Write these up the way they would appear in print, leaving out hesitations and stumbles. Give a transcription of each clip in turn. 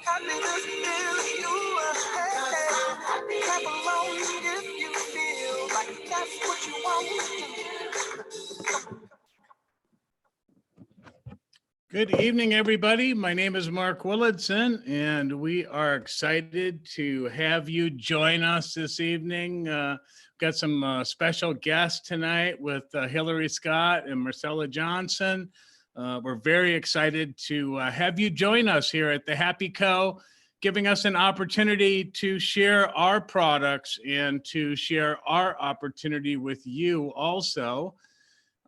Happiness is you. Hey, clap along if you feel like that's what you want to do. Good evening, everybody. My name is Mark Willardson, and we are excited to have you join us this evening. Got some special guests tonight with Hillary Scott and Marcella Johnson. We're very excited to have you join us here at the Happy Co., giving us an opportunity to share our products and to share our opportunity with you also.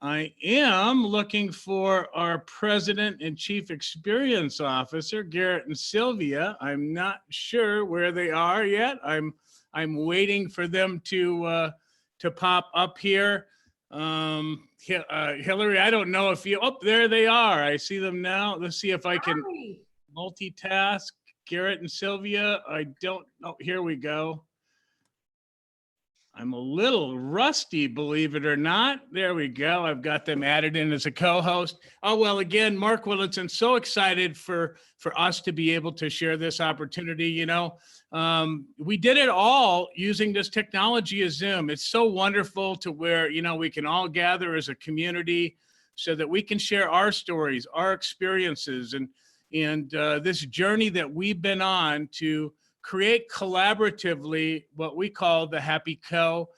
I am looking for our President and Chief Experience Officer, Garrett and Sylvia. I'm not sure where they are yet. I'm waiting for them to pop up here. Hillary, I don't know if you, oh, there they are. I see them now. Let's see if I can multitask. Garrett and Sylvia, I don't know. Here we go. I'm a little rusty, believe it or not. There we go. I've got them added in as a co-host. Oh, well, again, Mark Willardson, so excited for us to be able to share this opportunity. You know, we did it all using this technology as Zoom. It's so wonderful to where, you know, we can all gather as a community so that we can share our stories, our experiences, and this journey that we've been on to create collaboratively what we call the Happy Co.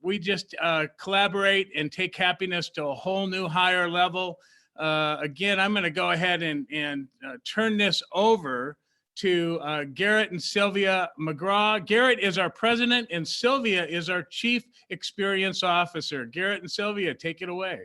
We just collaborate and take happiness to a whole new higher level. Again, I'm going to go ahead and turn this over to Garrett and Sylvia McGrath. Garrett is our president and Sylvia is our chief experience officer. Garrett and Sylvia, take it away.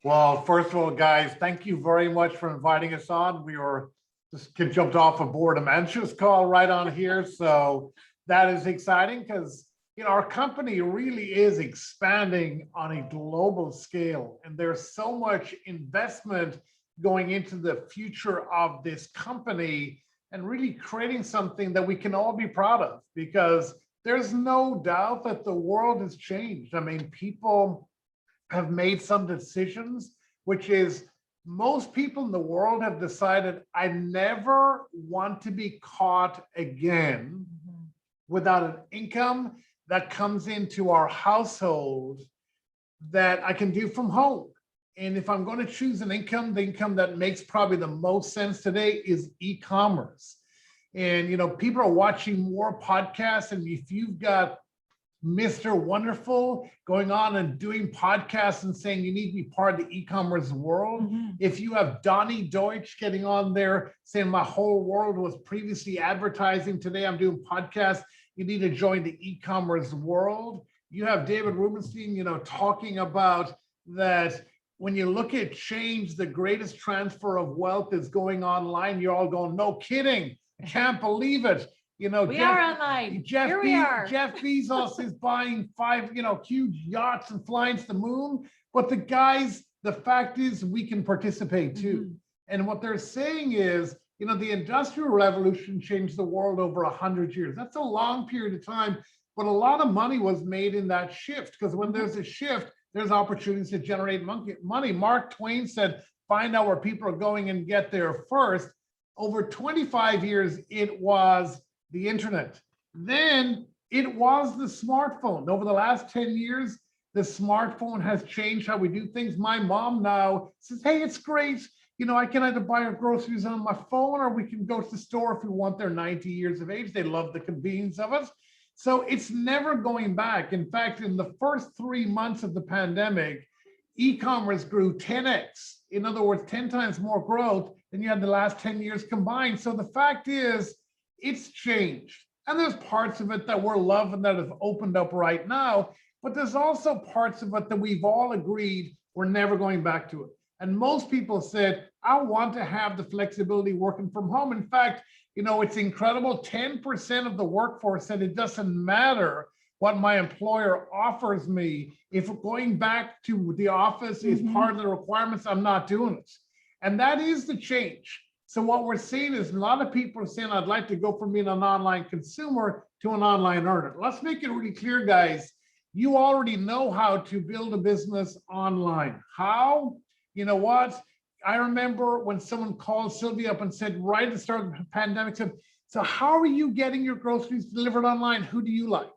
Well, first of all, guys, thank you very much for inviting us on. We were just jumped off a boredom anxious call right on here. So that is exciting because, you know, our company really is expanding on a global scale. And there's so much investment going into the future of this company and really creating something that we can all be proud of, because there's no doubt that the world has changed. I mean, people have made some decisions, which is, most people in the world have decided, I never want to be caught again without an income that comes into our household that I can do from home. And if I'm going to choose an income, the income that makes probably the most sense today is e-commerce. And, you know, people are watching more podcasts, and if you've got Mr. Wonderful going on and doing podcasts and saying you need to be part of the e-commerce world. If you have Donnie Deutsch getting on there saying my whole world was previously advertising, today I'm doing podcasts, you need to join the e-commerce world. You have David Rubenstein, you know, talking about that when you look at change, the greatest transfer of wealth is going online. You're all going, no kidding, I can't believe it. You know, we are online. Jeff Bezos is buying 5, you know, huge yachts and flying to the moon. But the fact is we can participate too. And what they're saying is, you know, the Industrial Revolution changed the world over 100 years. That's a long period of time, but a lot of money was made in that shift, because when there's a shift, there's opportunities to generate money. Mark Twain said, find out where people are going and get there first. Over 25 years, it was the internet. Then it was the smartphone. Over the last 10 years, the smartphone has changed how we do things. My mom now says, hey, it's great. You know, I can either buy our groceries on my phone, or we can go to the store if we want. They're 90 years of age. They love the convenience of it. So it's never going back. In fact, in the first 3 months of the pandemic, e-commerce grew 10x. In other words, 10 times more growth than you had the last 10 years combined. So the fact is, it's changed. And there's parts of it that we're loving that have opened up right now, but there's also parts of it that we've all agreed we're never going back to it. And most people said, I want to have the flexibility working from home. In fact, you know, it's incredible. 10% of the workforce said it doesn't matter what my employer offers me. If going back to the office is part of the requirements, I'm not doing it. And that is the change. So what we're seeing is a lot of people are saying, I'd like to go from being an online consumer to an online earner. Let's make it really clear, guys. You already know how to build a business online. How? You know what? I remember when someone called Sylvia up and said, right at the start of the pandemic, said, so how are you getting your groceries delivered online? Who do you like?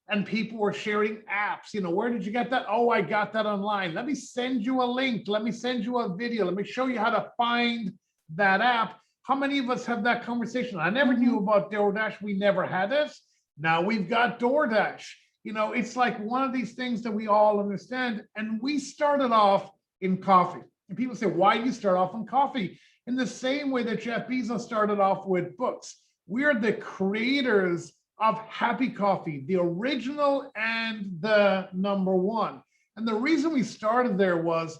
And people were sharing apps. You know, where did you get that? Oh, I got that online. Let me send you a link. Let me send you a video. Let me show you how to find that app. How many of us have that conversation? I never knew about DoorDash. We never had it. Now we've got DoorDash. You know, it's like one of these things that we all understand. And we started off in coffee. And people say, why do you start off in coffee? In the same way that Jeff Bezos started off with books. We're the creators of Happy Coffee, the original and the #1. And the reason we started there was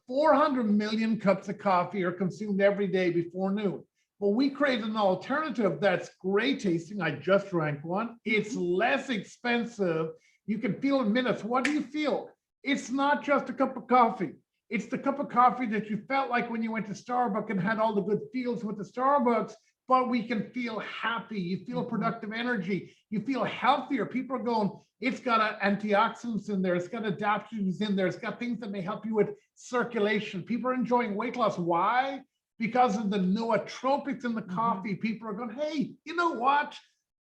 400 million cups of coffee are consumed every day before noon. Well, we created an alternative that's great tasting. I just drank one. It's less expensive. You can feel in minutes. What do you feel? It's not just a cup of coffee. It's the cup of coffee that you felt like when you went to Starbucks and had all the good feels with the Starbucks, but we can feel happy. You feel productive energy. You feel healthier. People are going, it's got antioxidants in there. It's got adaptogens in there. It's got things that may help you with circulation. People are enjoying weight loss. Why? Because of the nootropics in the coffee. People are going, hey, you know what?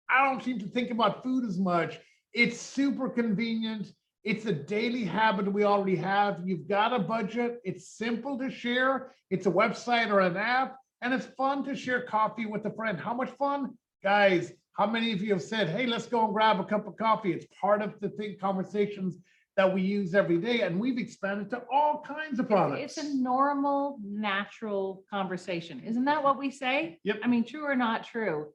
I don't seem to think about food as much. It's super convenient. It's a daily habit we already have. You've got a budget. It's simple to share. It's a website or an app. And it's fun to share coffee with a friend. How much fun? Guys, how many of you have said, hey, let's go and grab a cup of coffee? It's part of the conversations that we use every day. And we've expanded to all kinds of products. It's a normal, natural conversation. Isn't that what we say? Yep. I mean, true or not true.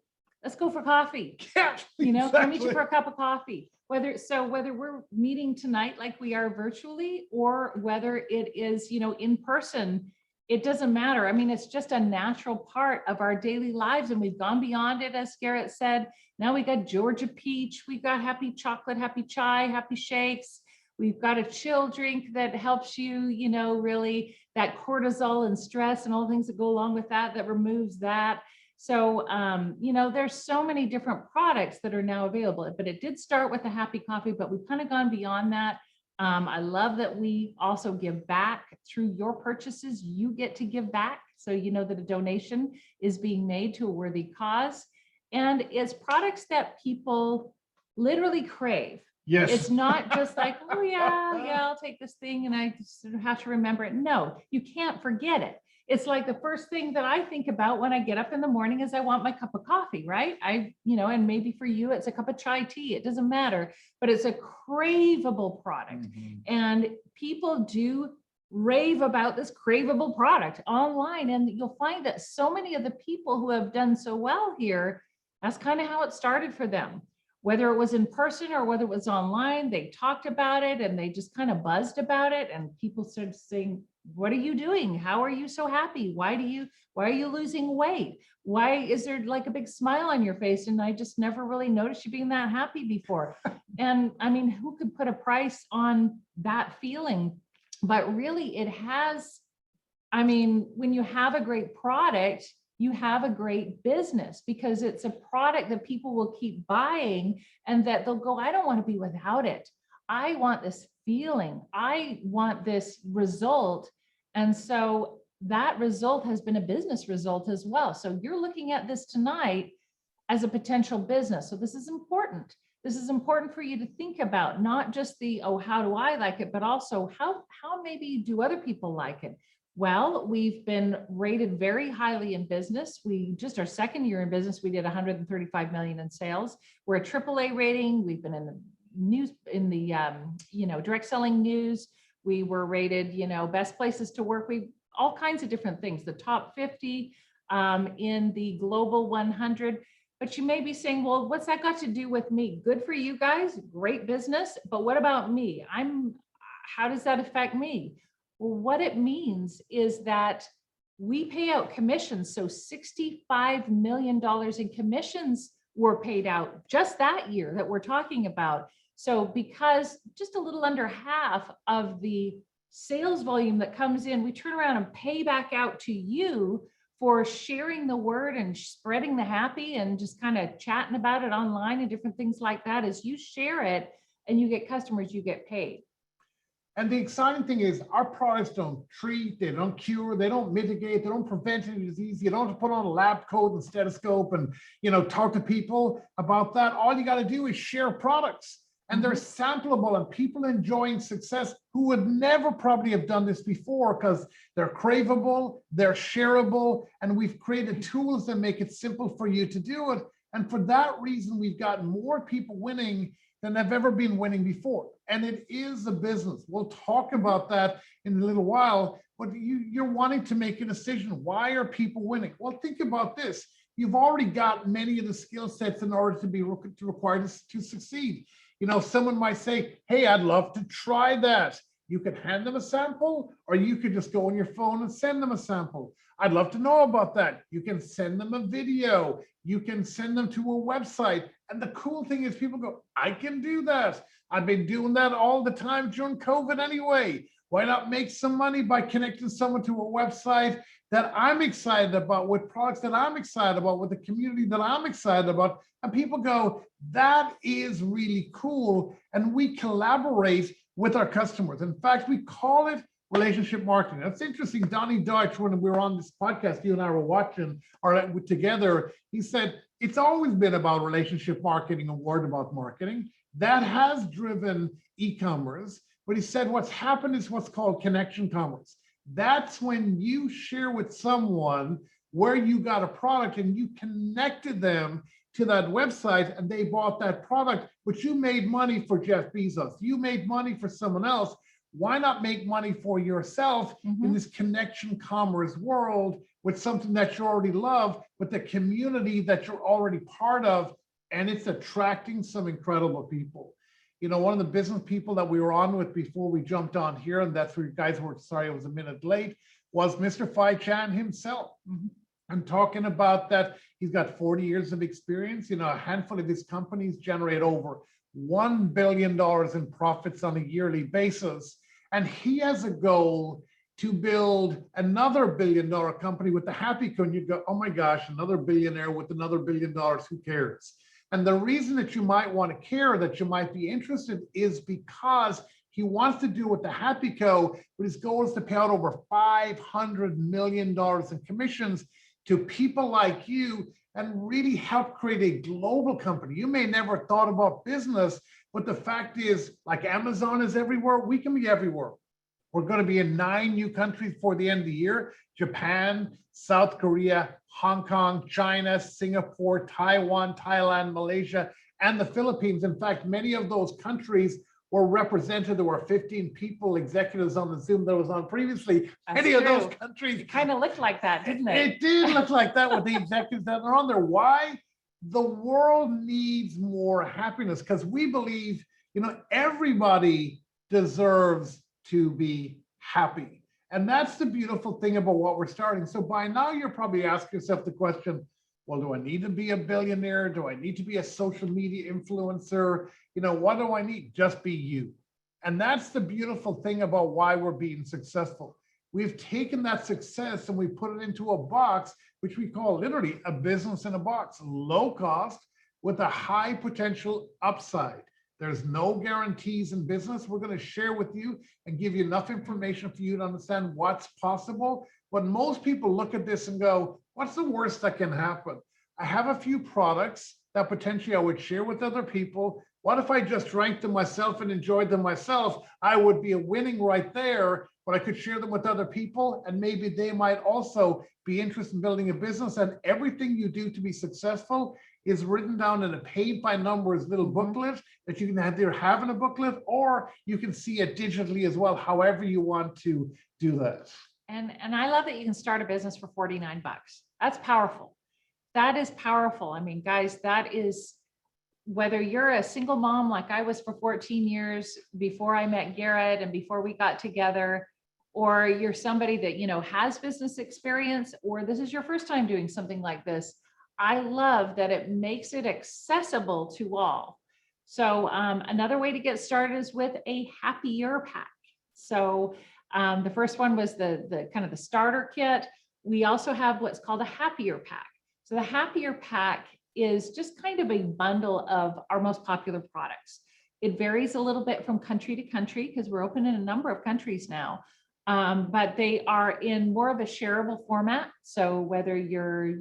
Let's go for coffee. Yeah, You know, come meet you exactly. for a cup of coffee. Whether we're meeting tonight like we are virtually, or whether it is, you know, in person, it doesn't matter. I mean, it's just a natural part of our daily lives, and we've gone beyond it, as Garrett said. Now we got Georgia Peach, we've got Happy Chocolate, Happy Chai, Happy Shakes. We've got a chill drink that helps you, you know, really that cortisol and stress and all things that go along with that, that removes that. So, you know, there's so many different products that are now available, but it did start with a Happy Coffee, but we've kind of gone beyond that. I love that we also give back through your purchases. You get to give back. So you know that a donation is being made to a worthy cause. And it's products that people literally crave. Yes. It's not just like, oh yeah, I'll take this thing and I just have to remember it. No, you can't forget it. It's like the first thing that I think about when I get up in the morning is I want my cup of coffee, right? You know, and maybe for you, it's a cup of chai tea. It doesn't matter, but it's a craveable product. And people do rave about this craveable product online. And you'll find that so many of the people who have done so well here, that's kind of how it started for them. Whether it was in person or whether it was online, they talked about it and they just kind of buzzed about it. And people started saying, what are you doing? How are you so happy? Why are you losing weight? Why is there like a big smile on your face? And I just never really noticed you being that happy before. And I mean, who could put a price on that feeling? But really it has, I mean, when you have a great product, you have a great business, because it's a product that people will keep buying and that they'll go, I don't want to be without it. I want this feeling. I want this result. And so that result has been a business result as well. So you're looking at this tonight as a potential business. So this is important. This is important for you to think about, not just the, oh, how do I like it, but also how maybe do other people like it? Well, we've been rated very highly in business. We just our second year in business, we did 135 million in sales. We're a AAA rating. We've been in the news, in the you know, direct selling news. We were rated, you know, best places to work. We all kinds of different things. The top 50 in the global 100. But you may be saying, well, what's that got to do with me? Good for you guys, great business. But what about me? How does that affect me? Well, what it means is that we pay out commissions. So $65 million in commissions were paid out just that year that we're talking about. So because just a little under half of the sales volume that comes in, we turn around and pay back out to you for sharing the word and spreading the happy and just kind of chatting about it online and different things like that. As you share it and you get customers, you get paid. And the exciting thing is our products don't treat, they don't cure, they don't mitigate, they don't prevent any disease. You don't have to put on a lab coat and stethoscope and, talk to people about that. All you got to do is share products, and they're sampleable, and people enjoying success who would never probably have done this before because they're craveable, they're shareable, and we've created tools that make it simple for you to do it. And for that reason, we've got more people winning than have ever been winning before. And it is a business. We'll talk about that in a little while, but you're wanting to make a decision. Why are people winning? Well, think about this. You've already got many of the skill sets in order to be required to succeed. Someone might say, hey, I'd love to try that. You could hand them a sample, or you could just go on your phone and send them a sample. I'd love to know about that. You can send them a video. You can send them to a website. And the cool thing is people go, I can do that. I've been doing that all the time during COVID anyway. Why not make some money by connecting someone to a website that I'm excited about, with products that I'm excited about, with the community that I'm excited about? And people go, that is really cool. And we collaborate with our customers. In fact, we call it relationship marketing. That's interesting. Donnie Deutsch, when we were on this podcast, you and I were watching together, he said, it's always been about relationship marketing and word of mouth marketing. That has driven e-commerce. But he said what's happened is what's called connection commerce. That's when you share with someone where you got a product and you connected them to that website and they bought that product, but you made money for Jeff Bezos. You made money for someone else. Why not make money for yourself in this connection commerce world with something that you already love, with the community that you're already part of, and it's attracting some incredible people. One of the business people that we were on with before we jumped on here, and that's where you guys were, sorry, I was a minute late, was Mr. Fai Chan himself. I'm talking about that. He's got 40 years of experience. A handful of his companies generate over $1 billion in profits on a yearly basis. And he has a goal to build another $1 billion company with the Happy Co. And you go, oh my gosh, another billionaire with another $1 billion, who cares? And the reason that you might want to care, that you might be interested, is because he wants to do with the Happy Co., but his goal is to pay out over $500 million in commissions to people like you and really help create a global company. You may never have thought about business, but the fact is, like Amazon is everywhere, we can be everywhere. We're going to be in 9 new countries before the end of the year: Japan, South Korea, Hong Kong, China, Singapore, Taiwan, Thailand, Malaysia, and the Philippines. In fact, many of those countries were represented. There were 15 people, executives on the Zoom that was on previously. Many of those countries. It kind of looked like that, didn't it? It did look like that with the executives that are on there. Why? The world needs more happiness, because we believe, everybody deserves to be happy. And that's the beautiful thing about what we're starting. So by now, you're probably asking yourself the question, well, do I need to be a billionaire? Do I need to be a social media influencer? What do I need? Just be you. And that's the beautiful thing about why we're being successful. We've taken that success and we put it into a box, which we call literally a business in a box, low cost with a high potential upside. There's no guarantees in business. We're going to share with you and give you enough information for you to understand what's possible. But most people look at this and go, what's the worst that can happen? I have a few products that potentially I would share with other people. What if I just drank them myself and enjoyed them myself? I would be winning right there, but I could share them with other people and maybe they might also be interested in building a business. And everything you do to be successful is written down in a paid by numbers little booklet that you can either have in a booklet or you can see it digitally as well, however you want to do that. And I love that you can start a business for $49. That's powerful. That is powerful. I mean, guys, that is, whether you're a single mom like I was for 14 years before I met Garrett and before we got together, or you're somebody that, has business experience, or this is your first time doing something like this, I love that it makes it accessible to all. So another way to get started is with a Happier Pack. So the first one was the kind of the starter kit. We also have what's called a Happier Pack. So the Happier Pack is just kind of a bundle of our most popular products. It varies a little bit from country to country because we're open in a number of countries now. But they are in more of a shareable format. So whether you're,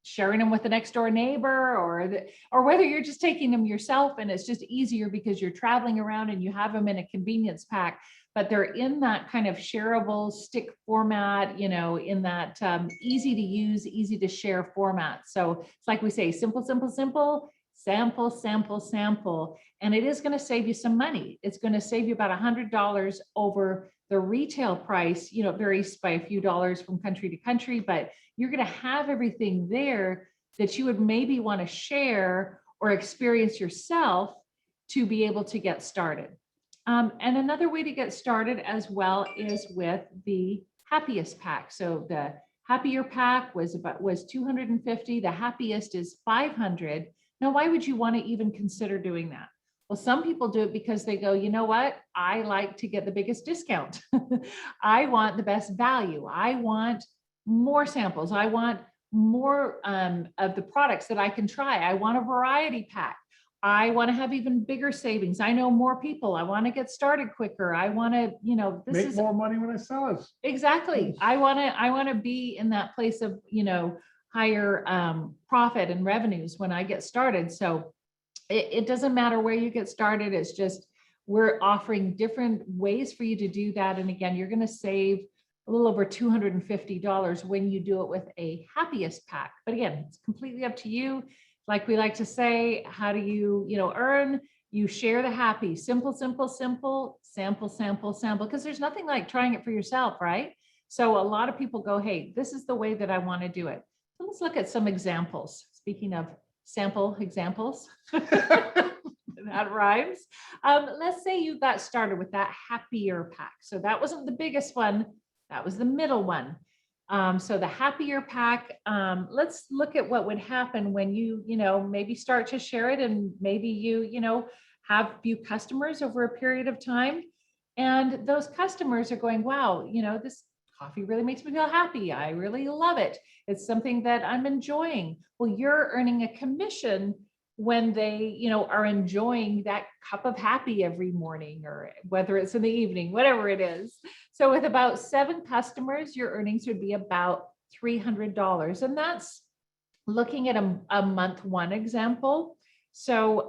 sharing them with the next door neighbor or whether you're just taking them yourself and it's just easier because you're traveling around and you have them in a convenience pack, but they're in that kind of shareable stick format, in that easy to use, easy to share format. So it's like we say, simple, simple, simple, sample, sample, sample. And it is going to save you some money. It's going to save you about $100 over the retail price. It varies by a few dollars from country to country, but you're going to have everything there that you would maybe want to share or experience yourself to be able to get started. And another way to get started as well is with the Happiest Pack. So the Happier Pack was $250. The Happiest is $500. Now, why would you want to even consider doing that? Well, some people do it because they go, you know what? I like to get the biggest discount. I want the best value. I want more samples. I want more of the products that I can try. I want a variety pack. I want to have even bigger savings. I know more people. I want to get started quicker. I want to, Make more money when I sell it. Exactly. I want to be in that place of, higher profit and revenues when I get started. So it doesn't matter where you get started. It's just, we're offering different ways for you to do that. And again, you're going to save a little over $250 when you do it with a Happiest Pack. But again, it's completely up to you. Like we like to say, how do you, earn? You share the happy, simple, simple, simple, sample, sample, sample, because there's nothing like trying it for yourself, right? So a lot of people go, hey, this is the way that I want to do it. So let's look at some examples. Speaking of sample examples, that rhymes. Let's say you got started with that Happier Pack. So that wasn't the biggest one. That was the middle one. So the Happier Pack, let's look at what would happen when you, maybe start to share it and maybe you, have a few customers over a period of time. And those customers are going, wow, this coffee really makes me feel happy. I really love it. It's something that I'm enjoying. Well, you're earning a commission when they, are enjoying that cup of happy every morning, or whether it's in the evening, whatever it is. So with about 7 customers, your earnings would be about $300. And that's looking at a month 1 example. So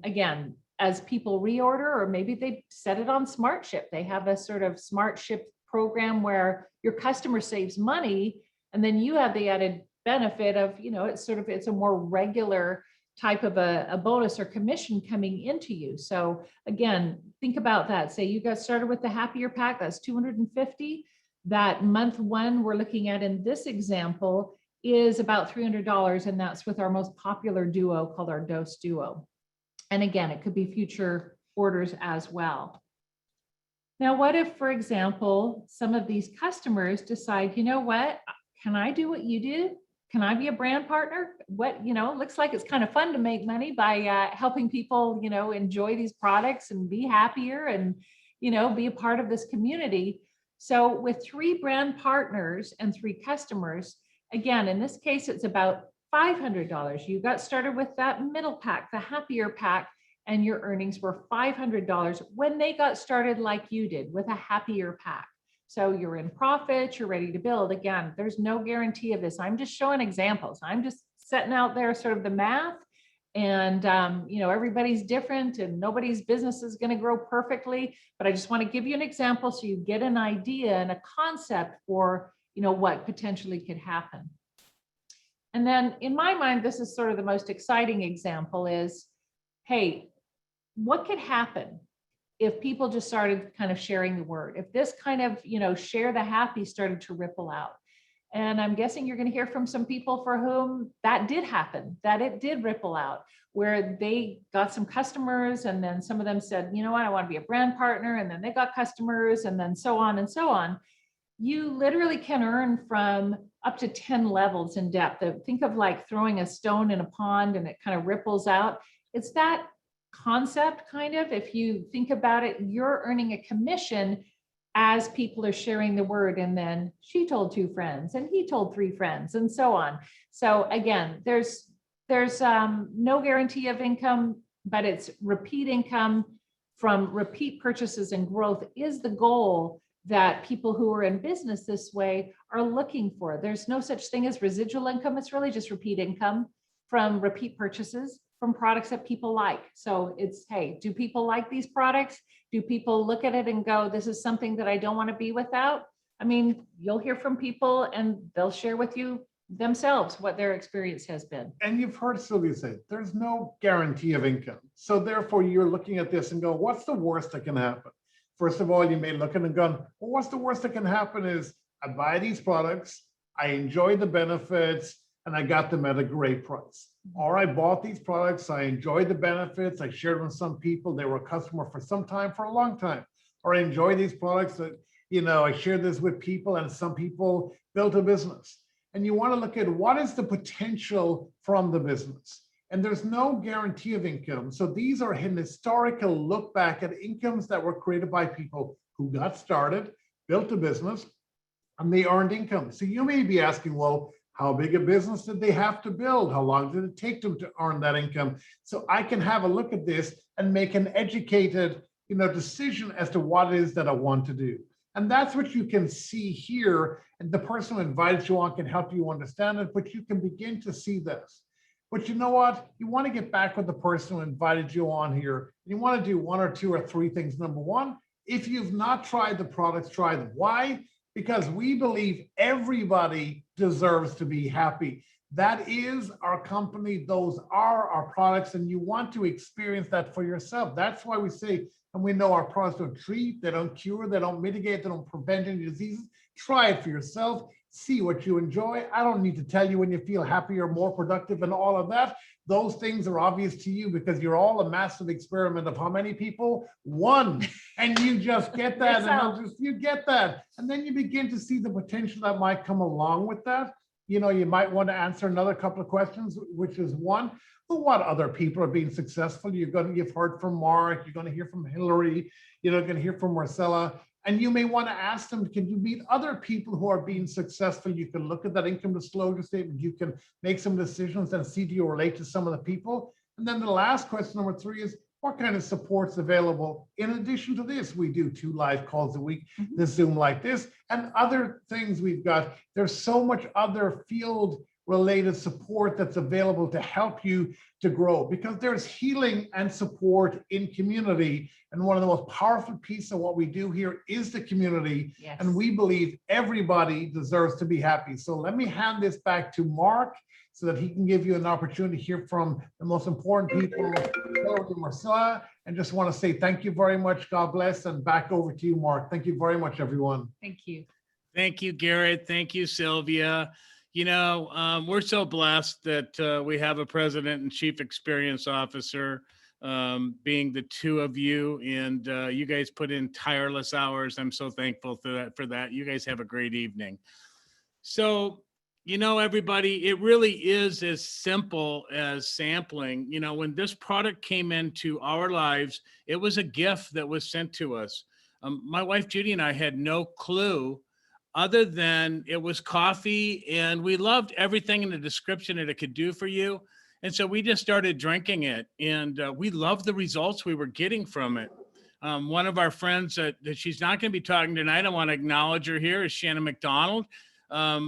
again, as people reorder, or maybe they set it on Smart Ship, they have a sort of Smart Ship program where your customer saves money, and then you have the added benefit of, it's a more regular type of a bonus or commission coming into you. So again, think about that. Say you got started with the Happier Pack, that's $250. That month 1 we're looking at in this example is about $300, and that's with our most popular duo called our Dose Duo. And again, it could be future orders as well. Now, what if, for example, some of these customers decide, you know what, can I do what you do? Can I be a brand partner? What, looks like it's kind of fun to make money by helping people, enjoy these products and be happier and, be a part of this community. So with 3 brand partners and 3 customers, again, in this case, it's about $500. You got started with that middle pack, the Happier Pack, and your earnings were $500 when they got started like you did with a Happier Pack. So you're in profit, you're ready to build. Again, there's no guarantee of this. I'm just showing examples. I'm just setting out there sort of the math, and everybody's different and nobody's business is going to grow perfectly, but I just want to give you an example so you get an idea and a concept for, what potentially could happen. And then in my mind, this is sort of the most exciting example is, hey, what could happen if people just started kind of sharing the word, if this kind of, share the happy started to ripple out? And I'm guessing you're going to hear from some people for whom that did happen, that it did ripple out, where they got some customers, and then some of them said, you know what, I want to be a brand partner, and then they got customers, and then so on and so on. You literally can earn from up to 10 levels in depth. Think of like throwing a stone in a pond and it kind of ripples out. It's that concept, kind of. If you think about it, you're earning a commission as people are sharing the word, and then she told 2 friends and he told 3 friends and so on. So again, there's no guarantee of income but it's repeat income from repeat purchases and growth is the goal that people who are in business this way are looking for. There's no such thing as residual income. It's really just repeat income from repeat purchases from products that people like. So it's, hey, do people like these products? Do people look at it and go, this is something that I don't want to be without? I mean, you'll hear from people and they'll share with you themselves what their experience has been. And you've heard Sylvia say, there's no guarantee of income. So therefore you're looking at this and go, what's the worst that can happen? First of all, you may look at it and go, well, what's the worst that can happen is I buy these products, I enjoy the benefits, and I got them at a great price. Or I bought these products, I enjoyed the benefits, I shared them with some people, they were a customer for some time, for a long time. Or I enjoy these products that, you know, I shared this with people and some people built a business. And you want to look at what is the potential from the business. And there's no guarantee of income. So these are an historical look back at incomes that were created by people who got started, built a business, and they earned income. So you may be asking, well, how big a business did they have to build? How long did it take them to earn that income? So I can have a look at this and make an educated, you know, decision as to what it is that I want to do. And that's what you can see here. And the person who invited you on can help you understand it, but you can begin to see this. But you know what? You want to get back with the person who invited you on here. You want to do one or two or three things. Number one, if you've not tried the products, try them. Why? Because we believe everybody deserves to be happy. That is our company. Those are our products, and you want to experience that for yourself. That's why we say, and we know our products don't treat, they don't cure, they don't mitigate, they don't prevent any diseases. Try it for yourself. See what you enjoy. I don't need to tell you when you feel happier, more productive, and all of that. Those things are obvious to you because you're all a massive experiment of how many people? One. And you just get that. And you get that. And then you begin to see the potential that might come along with that. You know, you might want to answer another couple of questions, which is one, well, what other people are being successful? You've heard from Mark, you're going to hear from Hillary, you're going to hear from Marcella. And you may want to ask them, can you meet other people who are being successful? You can look at that income disclosure statement. You can make some decisions and see, do you relate to some of the people? And then the last question, number 3, is what kind of support's available? In addition to this, we do 2 live calls a week, the Zoom like this, and other things we've got. There's so much other field related support that's available to help you to grow, because there's healing and support in community. And one of the most powerful pieces of what we do here is the community. Yes. And we believe everybody deserves to be happy. So let me hand this back to Mark so that he can give you an opportunity to hear from the most important people, Marcella. And just want to say thank you very much. God bless. And back over to you, Mark. Thank you very much, everyone. Thank you. Thank you, Garrett. Thank you, Sylvia. You know, we're so blessed that we have a president and chief experience officer, being the 2 of you, and you guys put in tireless hours. I'm so thankful for that. You guys have a great evening. So, you know, everybody, it really is as simple as sampling. You know, when this product came into our lives, it was a gift that was sent to us. My wife, Judy, and I had no clue other than it was coffee, and we loved everything in the description that it could do for you. And so we just started drinking it, and we loved the results we were getting from it. One of our friends that she's not going to be talking tonight, I want to acknowledge her here, is Shannon Mcdonald.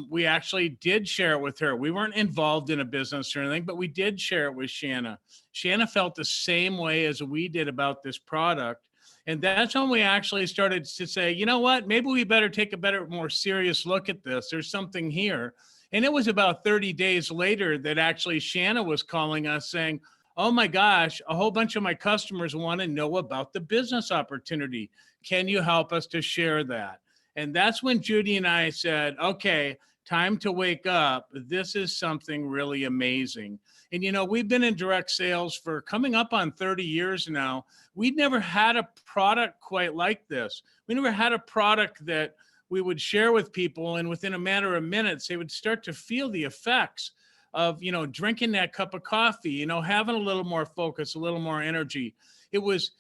We actually did share it with her. We weren't involved in a business or anything, but we did share it with Shanna. Shanna felt the same way as we did about this product. And that's when we actually started to say, you know what, maybe we better take a more serious look at this. There's something here. And it was about 30 days later that actually Shanna was calling us saying, oh my gosh, a whole bunch of my customers want to know about the business opportunity. Can you help us to share that? And that's when Judy and I said, okay, time to wake up. This is something really amazing. And, you know, we've been in direct sales for coming up on 30 years now. We'd never had a product quite like this. We never had a product that we would share with people, and within a matter of minutes, they would start to feel the effects of, you know, drinking that cup of coffee, you know, having a little more focus, a little more energy. It was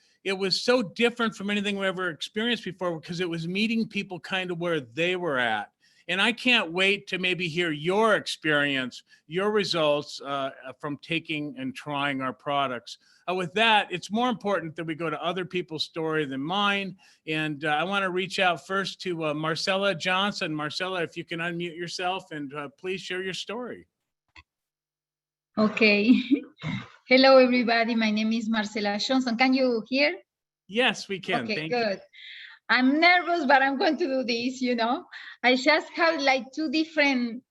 so different from anything we ever experienced before, because it was meeting people kind of where they were at. And I can't wait to maybe hear your experience, your results from taking and trying our products. With that, it's more important that we go to other people's story than mine. And I want to reach out first to Marcella Johnson. Marcella, if you can unmute yourself and please share your story. Okay. Hello, everybody. My name is Marcela Johnson. Can you hear? Yes, we can. Okay, Thank good. I'm nervous, but I'm going to do this, I just have like two different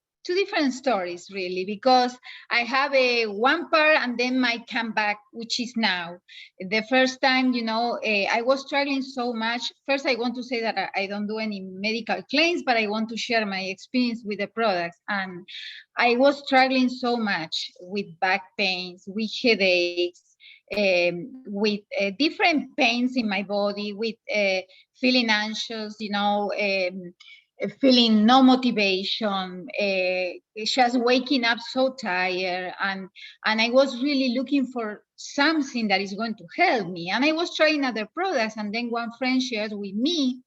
stories, really, because I have a one part and then my comeback, which is now. The first time, I was struggling so much. First, I want to say that I don't do any medical claims, but I want to share my experience with the products. And I was struggling so much with back pains, with headaches, with different pains in my body, with feeling anxious, feeling no motivation, just waking up so tired. And I was really looking for something that is going to help me. And I was trying other products. And then one friend shared with me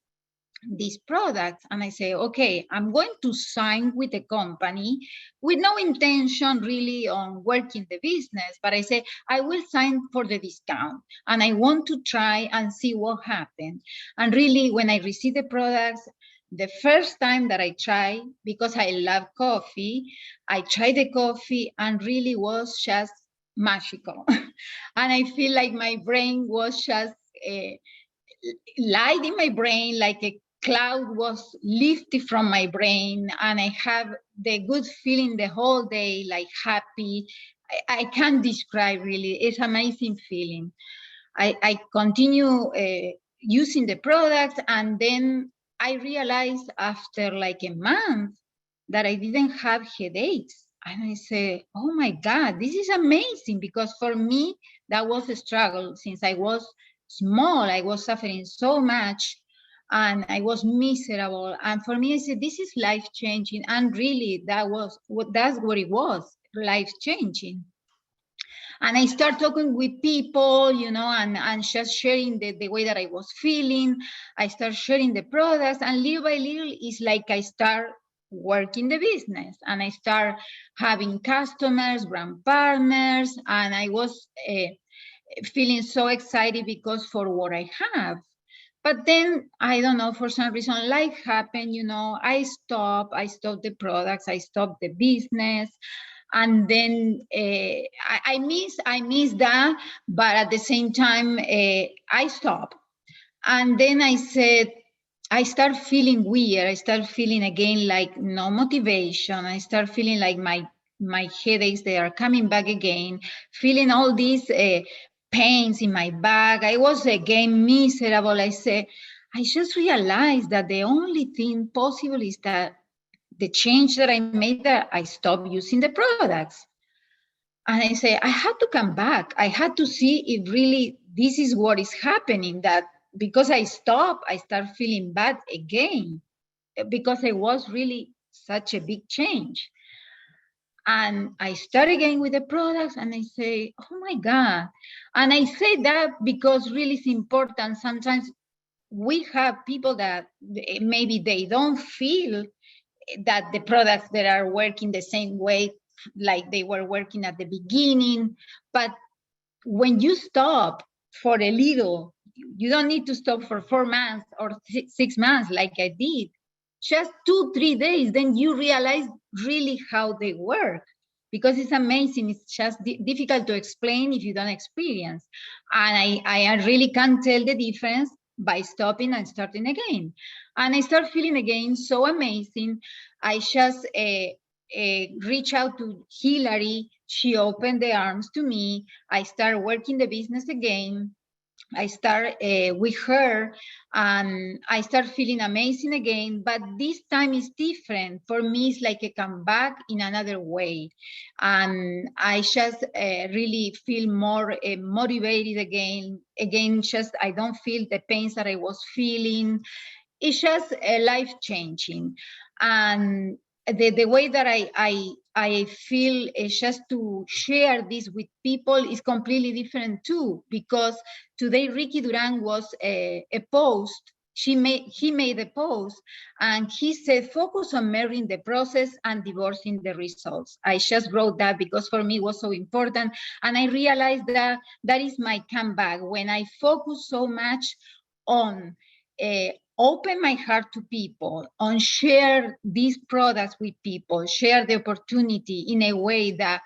these products, and I say, okay, I'm going to sign with a company with no intention really on working the business, but I say I will sign for the discount and I want to try and see what happens. And really, when I received the products, the first time that I tried, because I love coffee, I tried the coffee and really was just magical. And I feel like my brain was just light in my brain, like a cloud was lifted from my brain, and I have the good feeling the whole day, like happy. I can't describe really. It's amazing feeling. I continue using the products, and then I realized after like a month that I didn't have headaches. And I say, oh my God, this is amazing, because for me, that was a struggle since I was small. I was suffering so much and I was miserable. And for me, I said, this is life changing. And really, that's what it was, life changing. And I start talking with people, and just sharing the way that I was feeling. I start sharing the products, and little by little, it's like I start working the business, and I start having customers, brand partners, and I was feeling so excited because for what I have. But then, I don't know, for some reason, life happened, I stopped the products, I stopped the business. And then I miss that, but at the same time, I stopped. And then I said, I start feeling weird. I start feeling again like no motivation. I start feeling like my headaches, they are coming back again, feeling all these pains in my back. I was again miserable. I said, I just realized that the only thing possible is that the change that I made, that I stopped using the products. And I say, I had to come back. I had to see if really this is what is happening, that because I stopped, I start feeling bad again, because it was really such a big change. And I start again with the products, and I say, oh my God. And I say that because really it's important. Sometimes we have people that maybe they don't feel that the products that are working the same way like they were working at the beginning. But when you stop for a little, you don't need to stop for 4 months or 6 months like I did. Just 2-3 days, then you realize really how they work, because it's amazing. It's just difficult to explain if you don't experience. And I really can't tell the difference by stopping and starting again. And I start feeling again so amazing. I just reach out to Hillary. She opened the arms to me. I start working the business again. I start with her, and I start feeling amazing again. But this time is different. For me, it's like a comeback in another way. And I just really feel more motivated again. Again, just I don't feel the pains that I was feeling. It's just life-changing. And the way that I feel is just to share this with people is completely different too, because today Ricky Duran was a post he made the post, and he said, focus on measuring the process and divorcing the results. I just wrote that because for me it was so important. And I realized that that is my comeback. When I focus so much on open my heart to people, on share these products with people, share the opportunity in a way that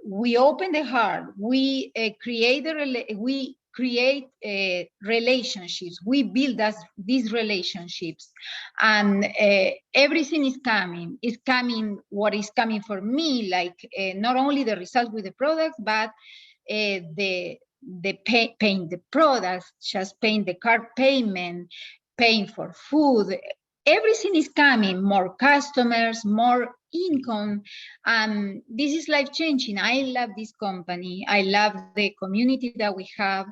we open the heart, we create relationships, we build these relationships, and everything is coming. It's coming, what is coming for me, like not only the results with the products, but paying the products, just paying the card payment, paying for food. Everything is coming, more customers, more income. This is life changing. I love this company. I love the community that we have.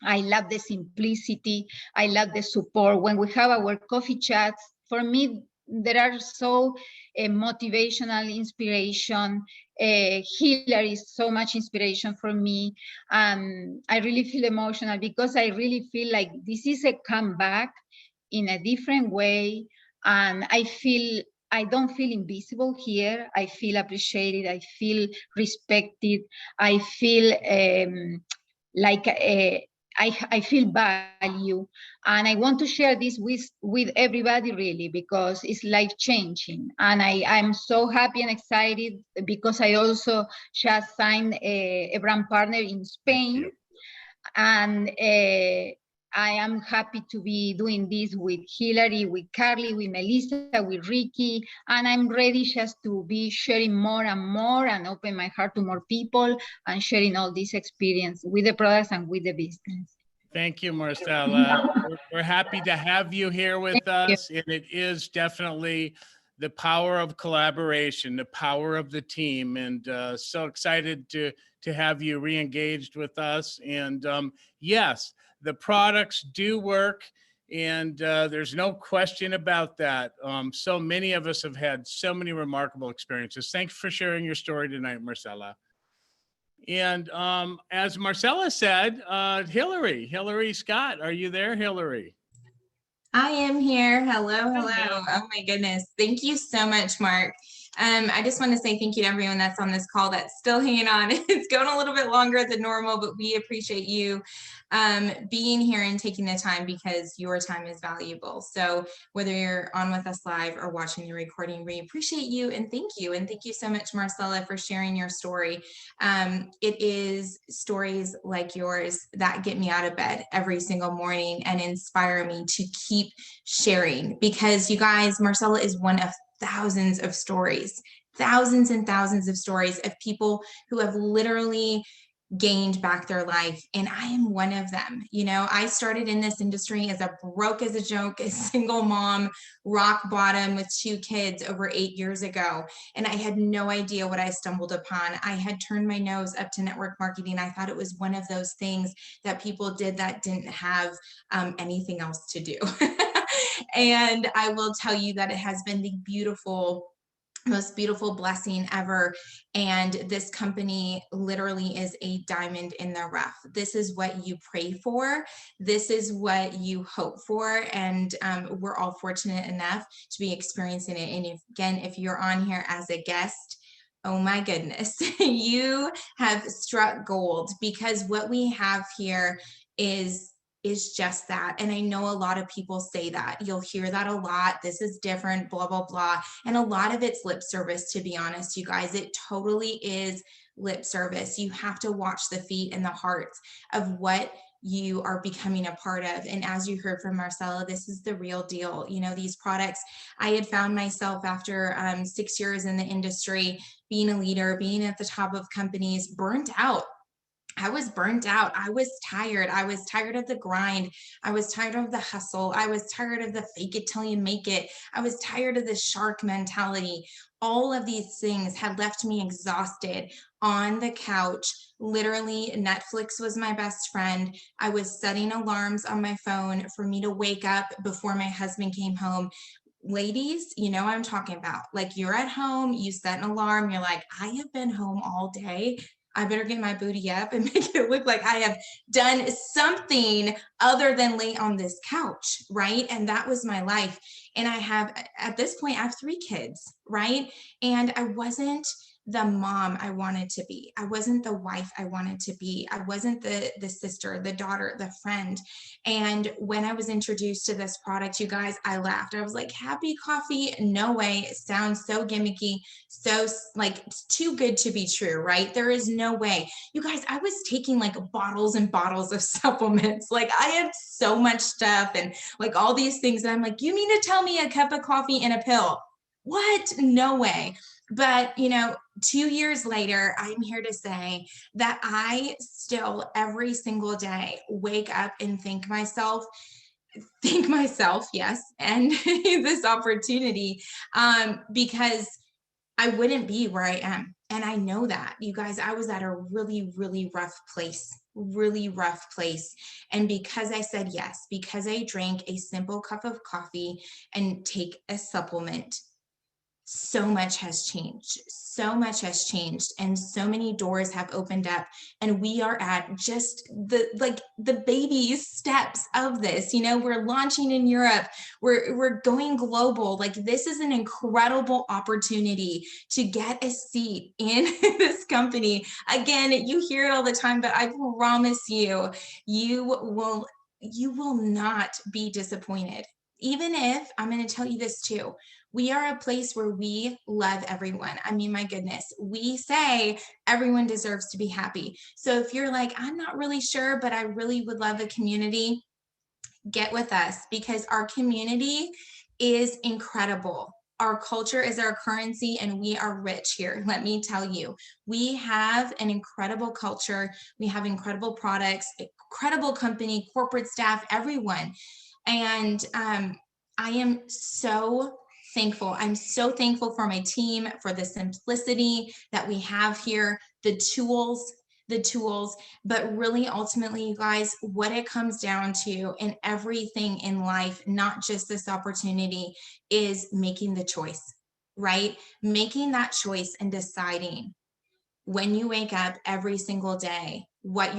I love the simplicity. I love the support. When we have our coffee chats, for me, there are so motivational inspiration. Hillary is so much inspiration for me. I really feel emotional because I really feel like this is a comeback in a different way. And I don't feel invisible here. I feel appreciated. I feel respected. I feel like I feel value, and I want to share this with everybody, really, because it's life changing. And I'm so happy and excited because I also just signed a brand partner in Spain, and I am happy to be doing this with Hillary, with Carly, with Melissa, with Ricky, and I'm ready just to be sharing more and more and open my heart to more people and sharing all this experience with the products and with the business. Thank you, Marcela. We're happy to have you here with us, and it is definitely the power of collaboration, the power of the team, and so excited to have you re-engaged with us. And yes, the products do work, and there's no question about that. So many of us have had so many remarkable experiences. Thanks for sharing your story tonight, Marcela. And as Marcela said, Hillary Scott, are you there, Hillary? I am here. Hello, hello. Oh my goodness. Thank you so much, Mark. I just want to say thank you to everyone that's on this call that's still hanging on. It's going a little bit longer than normal, but we appreciate you being here and taking the time, because your time is valuable. So whether you're on with us live or watching the recording, we appreciate you and thank you. And thank you so much, Marcela, for sharing your story. It is stories like yours that get me out of bed every single morning and inspire me to keep sharing, because you guys, Marcela is one of thousands of stories, thousands and thousands of stories of people who have literally gained back their life. And I am one of them. You know, I started in this industry as a broke as a joke, a single mom, rock bottom with 2 kids over 8 years ago. And I had no idea what I stumbled upon. I had turned my nose up to network marketing. I thought it was one of those things that people did that didn't have anything else to do. And I will tell you that it has been the most beautiful blessing ever. And this company literally is a diamond in the rough. This is what you pray for. This is what you hope for. And we're all fortunate enough to be experiencing it. And if you're on here as a guest, oh my goodness, you have struck gold, because what we have here is just that. And I know a lot of people say that. You'll hear that a lot. This is different, blah, blah, blah. And a lot of it's lip service, to be honest, you guys. It totally is lip service. You have to watch the feet and the hearts of what you are becoming a part of. And as you heard from Marcela, this is the real deal. You know, these products, I had found myself after 6 years in the industry, being a leader, being at the top of companies, burnt out. I was burnt out. I was tired. I was tired of the grind. I was tired of the hustle. I was tired of the fake it till you make it. I was tired of the shark mentality. All of these things had left me exhausted on the couch. Literally, Netflix was my best friend. I was setting alarms on my phone for me to wake up before my husband came home. Ladies, you know what I'm talking about. Like, you're at home, you set an alarm, you're like, I have been home all day. I better get my booty up and make it look like I have done something other than lay on this couch, right? And that was my life. And at this point, I have 3 kids, right? And I wasn't the mom I wanted to be. I wasn't the wife I wanted to be. I wasn't the sister, the daughter, the friend. And when I was introduced to this product, you guys, I laughed. I was like, Happy Coffee? No way. It sounds so gimmicky, so like too good to be true, right? There is no way. You guys, I was taking like bottles and bottles of supplements. Like I had so much stuff and like all these things. And I'm like, you mean to tell me a cup of coffee and a pill? What? No way. But, 2 years later, I'm here to say that I still every single day wake up and thank myself, yes, and this opportunity, because I wouldn't be where I am. And I know that, you guys, I was at a really, really rough place. And because I said yes, because I drank a simple cup of coffee and take a supplement, so much has changed. And so many doors have opened up, and we are at just the baby steps of this. We're launching in Europe, we're going global. Like this is an incredible opportunity to get a seat in this company. Again, you hear it all the time, but I promise you, you will not be disappointed. Even if, I'm going to tell you this too, we are a place where we love everyone. I mean, my goodness, we say everyone deserves to be happy. So if you're like, I'm not really sure, but I really would love a community, get with us, because our community is incredible. Our culture is our currency, and we are rich here. Let me tell you, we have an incredible culture. We have incredible products, incredible company, corporate staff, everyone. And I am so thankful. I'm so thankful for my team, for the simplicity that we have here, the tools, but really ultimately, you guys, what it comes down to in everything in life, not just this opportunity, is making the choice, right? Making that choice and deciding when you wake up every single day what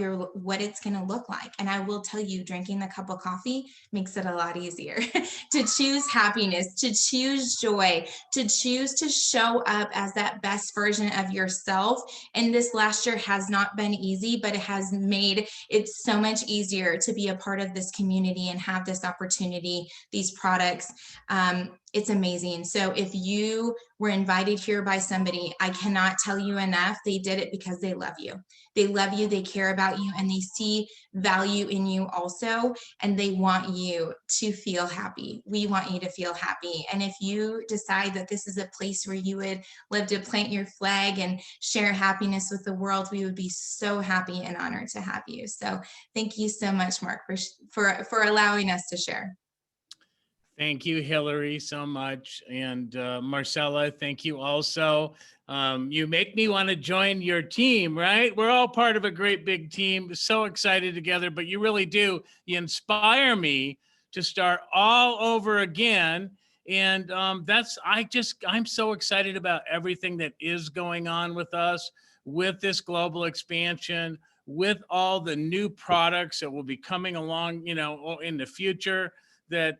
it's going to look like. And I will tell you, drinking the cup of coffee makes it a lot easier to choose happiness, to choose joy, to choose to show up as that best version of yourself. And this last year has not been easy, but it has made it so much easier to be a part of this community and have this opportunity, these products. It's amazing. So if you were invited here by somebody, I cannot tell you enough. They did it because they love you. They love you, they care about you, and they see value in you also, and they want you to feel happy. We want you to feel happy. And if you decide that this is a place where you would love to plant your flag and share happiness with the world, we would be so happy and honored to have you. So thank you so much, Mark, for allowing us to share. Thank you, Hillary, so much. And Marcella, thank you also. You make me want to join your team, right? We're all part of a great big team, so excited together, but you really do. You inspire me to start all over again. And I'm so excited about everything that is going on with us, with this global expansion, with all the new products that will be coming along, in the future. That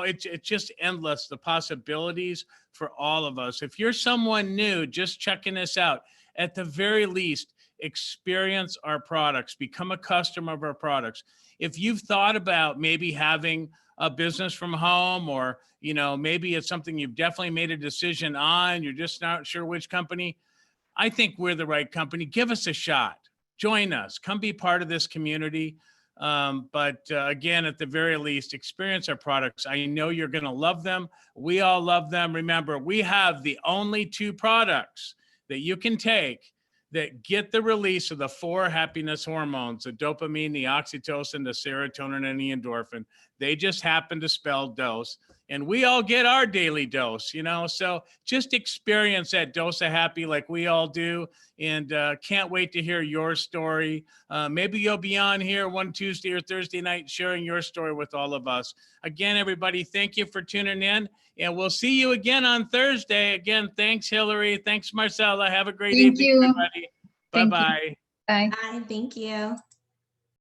it's just endless, the possibilities for all of us. If you're someone new just checking this out, at the very least, experience our products, become a customer of our products. If you've thought about maybe having a business from home, or maybe it's something you've definitely made a decision on, you're just not sure which company, I think we're the right company. Give us a shot. Join us. Come be part of this community. But again, at the very least, experience our products. I know you're going to love them. We all love them. Remember, we have the only 2 products that you can take that get the release of the 4 happiness hormones, the dopamine, the oxytocin, the serotonin, and the endorphin. They just happen to spell dose. And we all get our daily dose, so just experience that dose of happy like we all do. And can't wait to hear your story. Maybe you'll be on here one Tuesday or Thursday night sharing your story with all of us. Again, everybody, thank you for tuning in, and we'll see you again on Thursday. Again, thanks, Hillary. Thanks, Marcella. Have a great evening, everybody. Thank you. Bye-bye. Bye. Bye. Thank you.